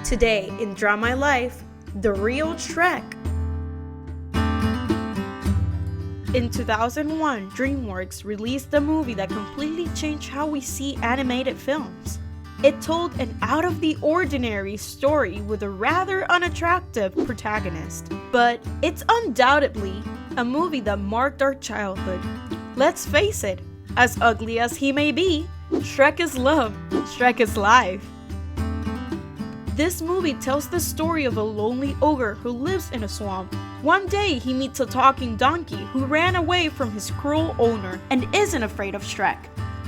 Today in Draw My Life, the real Shrek. In 2001, DreamWorks released a movie that completely changed how we see animated films. It told an out-of-the-ordinary story with a rather unattractive protagonist, but it's undoubtedly a movie that marked our childhood. Let's face it, as ugly as he may be, Shrek is love, Shrek is life. This movie tells the story of a lonely ogre who lives in a swamp. One day, he meets a talking donkey who ran away from his cruel owner and isn't afraid of Shrek,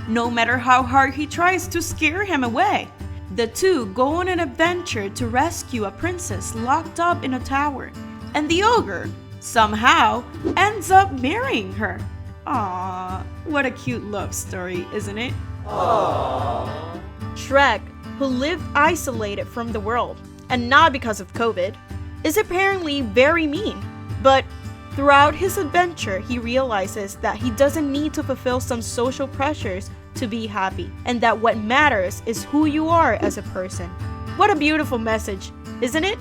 no matter how hard he tries to scare him away. The two go on an adventure to rescue a princess locked up in a tower, and the ogre, somehow, ends up marrying her. Aww, what a cute love story, isn't it? Aww. Shrek, who lived isolated from the world, and not because of COVID, is apparently very mean. But throughout his adventure, he realizes that he doesn't need to fulfill some social pressures to be happy, and that what matters is who you are as a person. What a beautiful message, isn't it?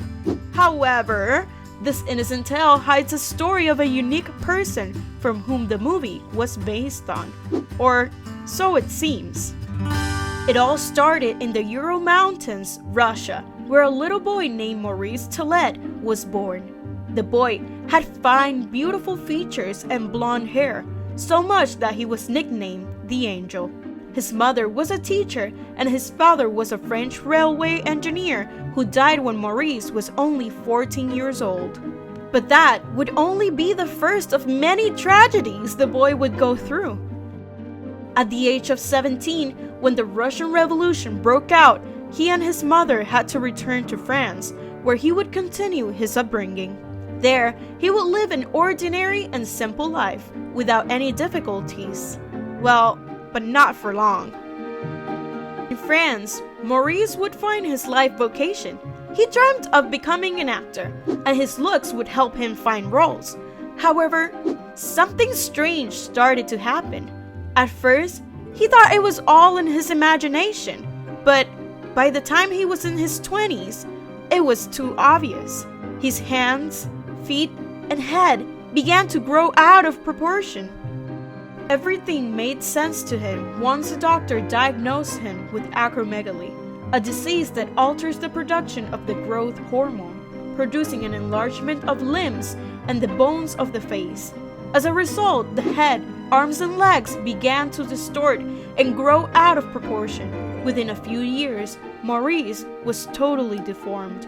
However, this innocent tale hides a story of a unique person from whom the movie was based on. Or so it seems. It all started in the Ural Mountains, Russia, where a little boy named Maurice Tillet was born. The boy had fine, beautiful features and blonde hair, so much that he was nicknamed the Angel. His mother was a teacher, and his father was a French railway engineer who died when Maurice was only 14 years old. But that would only be the first of many tragedies the boy would go through. At the age of 17, when the Russian Revolution broke out, he and his mother had to return to France, where he would continue his upbringing. There, he would live an ordinary and simple life, without any difficulties. Well, but not for long. In France, Maurice would find his life vocation. He dreamt of becoming an actor, and his looks would help him find roles. However, something strange started to happen. At first, he thought it was all in his imagination, but by the time he was in his 20s, it was too obvious. His hands, feet, and head began to grow out of proportion. Everything made sense to him once a doctor diagnosed him with acromegaly, a disease that alters the production of the growth hormone, producing an enlargement of limbs and the bones of the face. As a result, the head, arms, and legs began to distort and grow out of proportion. Within a few years, Maurice was totally deformed.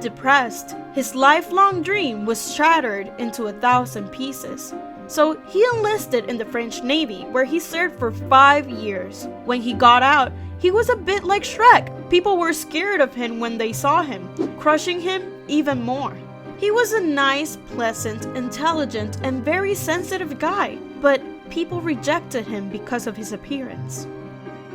Depressed, his lifelong dream was shattered into 1,000 pieces. So he enlisted in the French Navy, where he served for 5 years. When he got out, he was a bit like Shrek. People were scared of him when they saw him, crushing him even more. He was a nice, pleasant, intelligent, and very sensitive guy, but people rejected him because of his appearance.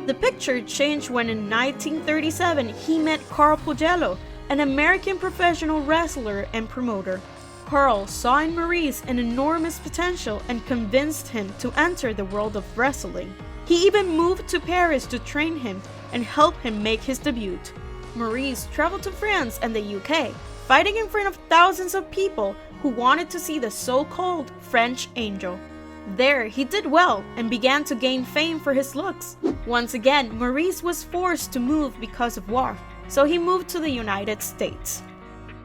The picture changed when in 1937 he met Carl Pogello, an American professional wrestler and promoter. Carl saw in Maurice an enormous potential and convinced him to enter the world of wrestling. He even moved to Paris to train him and help him make his debut. Maurice traveled to France and the UK, fighting in front of thousands of people who wanted to see the so-called French Angel. There, he did well and began to gain fame for his looks. Once again, Maurice was forced to move because of war, so he moved to the United States.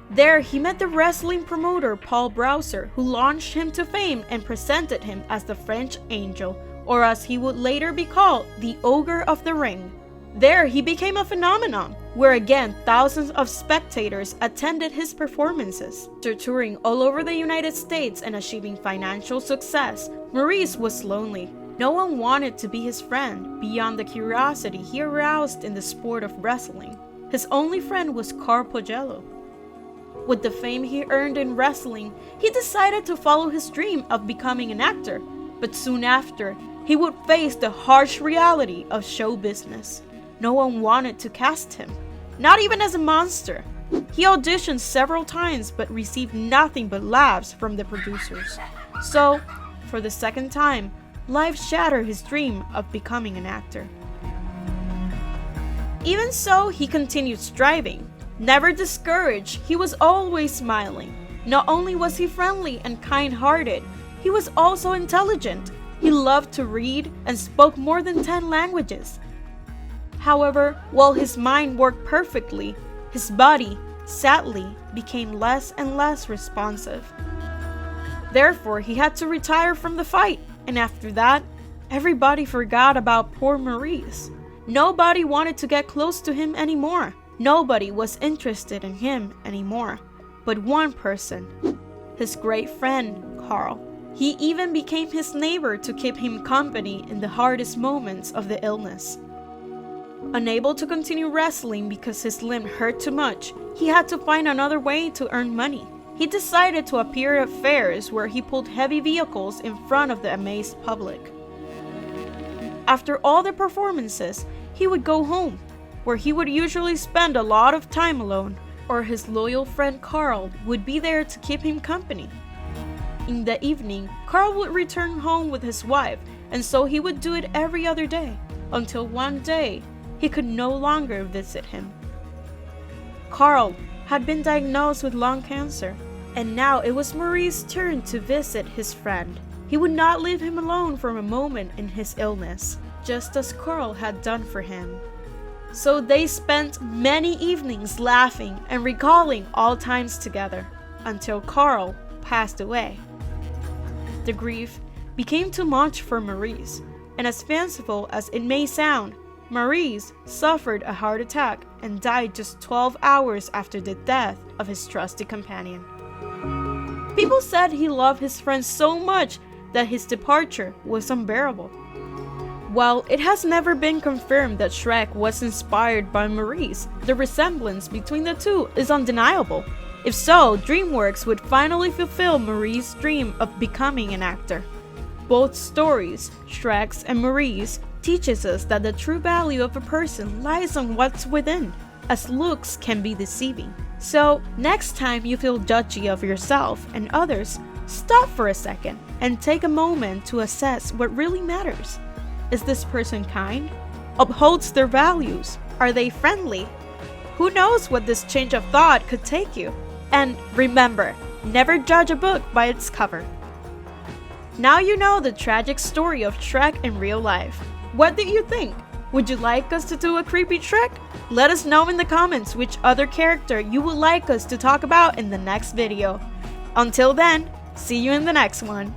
There, he met the wrestling promoter Paul Browser, who launched him to fame and presented him as the French Angel, or as he would later be called, the Ogre of the Ring. There, he became a phenomenon, where again thousands of spectators attended his performances. After touring all over the United States and achieving financial success, Maurice was lonely. No one wanted to be his friend beyond the curiosity he aroused in the sport of wrestling. His only friend was Carl Pogello. With the fame he earned in wrestling, he decided to follow his dream of becoming an actor, but soon after, he would face the harsh reality of show business. No one wanted to cast him, not even as a monster. He auditioned several times but received nothing but laughs from the producers. So, for the second time, life shattered his dream of becoming an actor. Even so, he continued striving. Never discouraged, he was always smiling. Not only was he friendly and kind-hearted, he was also intelligent. He loved to read and spoke more than 10 languages. However, while his mind worked perfectly, his body, sadly, became less and less responsive. Therefore, he had to retire from the fight, and after that, everybody forgot about poor Maurice. Nobody wanted to get close to him anymore. Nobody was interested in him anymore. But one person, his great friend, Carl. He even became his neighbor to keep him company in the hardest moments of the illness. Unable to continue wrestling because his limb hurt too much, he had to find another way to earn money. He decided to appear at fairs where he pulled heavy vehicles in front of the amazed public. After all the performances, he would go home, where he would usually spend a lot of time alone, or his loyal friend Carl would be there to keep him company. In the evening, Carl would return home with his wife, and so he would do it every other day, until one day, he could no longer visit him. Carl had been diagnosed with lung cancer, and now it was Maurice's turn to visit his friend. He would not leave him alone for a moment in his illness, just as Carl had done for him. So they spent many evenings laughing and recalling all times together, until Carl passed away. The grief became too much for Maurice, and as fanciful as it may sound, Maurice suffered a heart attack and died just 12 hours after the death of his trusty companion. People said he loved his friend so much that his departure was unbearable. While it has never been confirmed that Shrek was inspired by Maurice, the resemblance between the two is undeniable. If so, DreamWorks would finally fulfill Maurice's dream of becoming an actor. Both stories, Shrek's and Maurice, teaches us that the true value of a person lies on what's within, as looks can be deceiving. So, next time you feel judgy of yourself and others, stop for a second and take a moment to assess what really matters. Is this person kind? Upholds their values? Are they friendly? Who knows what this change of thought could take you? And remember, never judge a book by its cover. Now you know the tragic story of Shrek in real life. What do you think? Would you like us to do a creepy Shrek? Let us know in the comments which other character you would like us to talk about in the next video. Until then, see you in the next one.